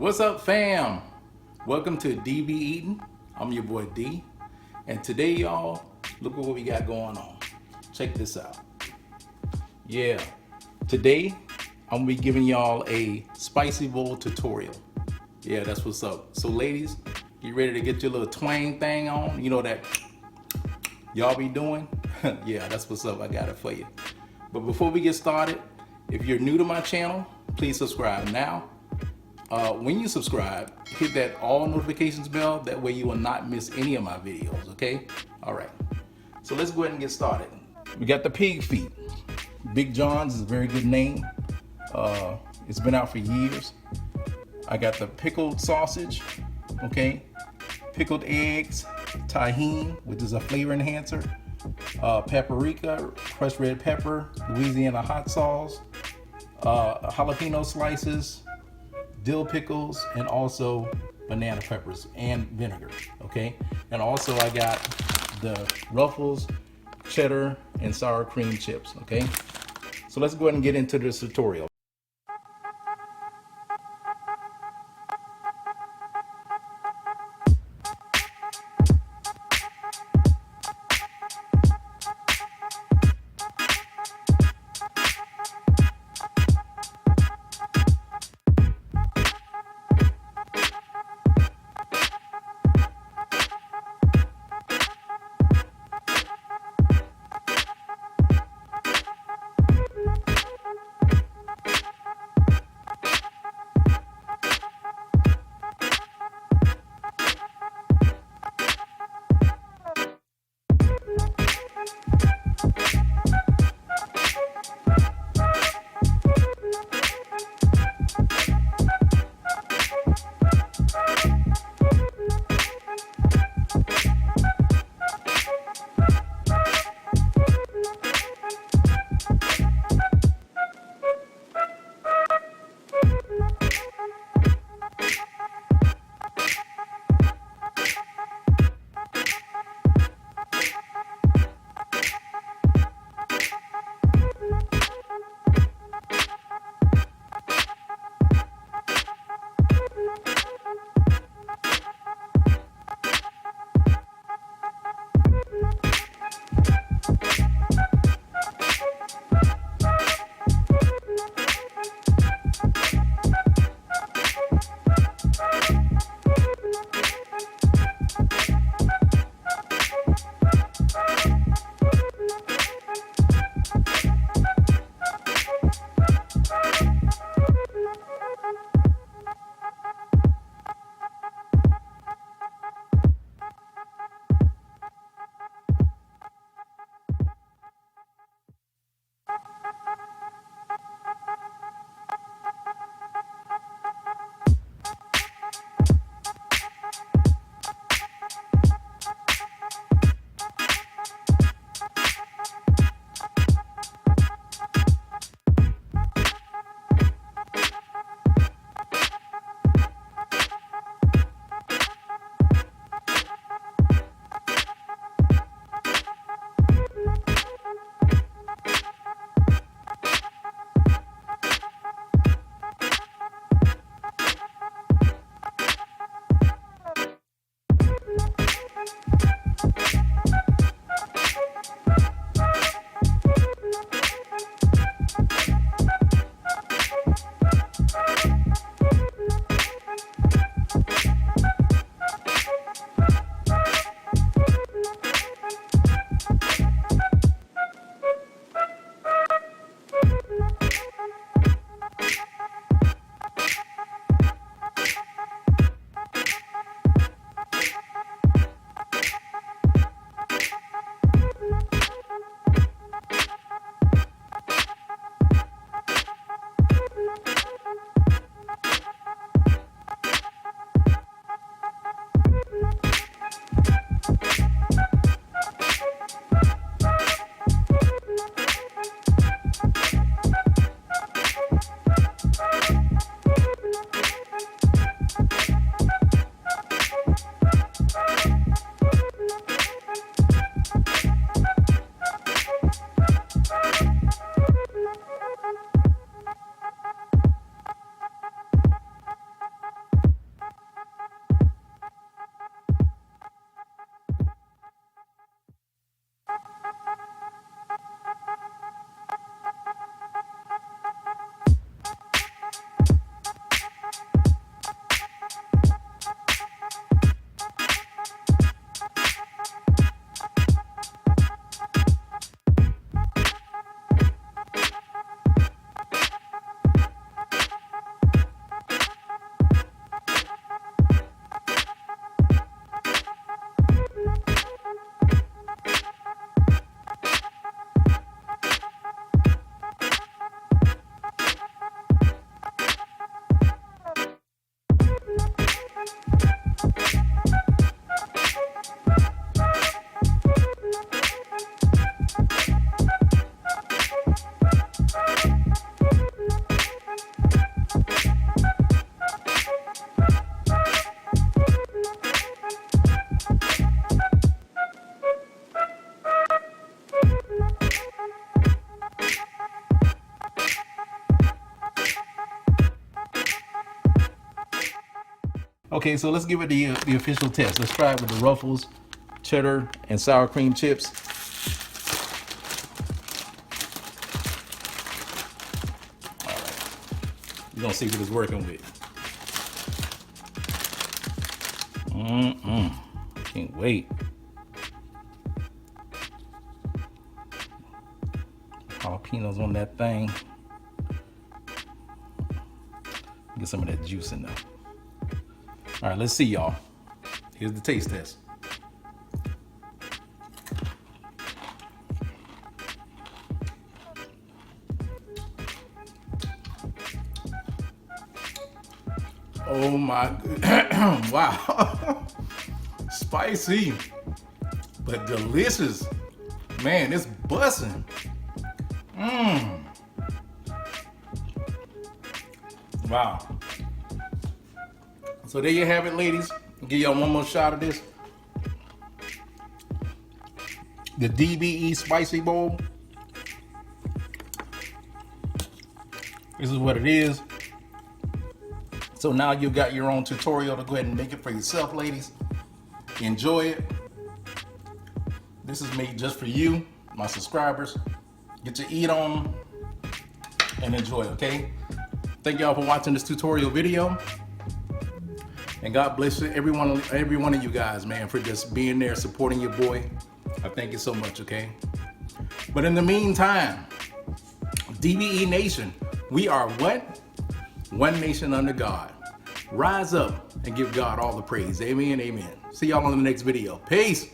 What's up, fam? Welcome to DB Eatin. I'm your boy D, and today, y'all, look at what we got going on. Check this out. Yeah, today I'm gonna be giving y'all a spicy bowl tutorial. Yeah, that's what's up. So, ladies, you ready to get your little twang thing on? You know that y'all be doing? Yeah, that's what's up. I got it for you. But before we get started, if you're new to my channel, please subscribe now. When you subscribe, hit that all notifications bell. That way you will not miss any of my videos, okay? All right, so let's go ahead and get started. We got the pig feet. Big John's is a very good name. It's been out for years. I got the pickled sausage, okay? Pickled eggs, Tajin, which is a flavor enhancer. Paprika, crushed red pepper, Louisiana Hot Sauce, jalapeno slices, Dill Pickles, and also banana peppers and vinegar, okay? And also I got the Ruffles, Cheddar, and sour cream chips, okay? So let's go ahead and get into this tutorial. Okay, so let's give it the official test. Let's try it with the Ruffles, cheddar, and sour cream chips. All right, we're gonna see what it's working with. Can't wait. Jalapenos on that thing. Get some of that juice in there. All right, let's see, y'all. Here's the taste test. Oh my, wow. Spicy, but delicious. Man, it's bussin'. Wow. So there you have it, ladies. I'll give y'all one more shot of this. The DBE Spicy Bowl. This is what it is. So now you got your own tutorial to go ahead and make it for yourself, ladies. Enjoy it. This is made just for you, my subscribers. Get to eat on and enjoy, okay? Thank y'all for watching this tutorial video. And God bless every one of you guys, man, for just being there, supporting your boy. I thank you so much, okay? But in the meantime, DBE Nation, we are what? One nation under God. Rise up and give God all the praise. Amen, amen. See y'all on the next video. Peace.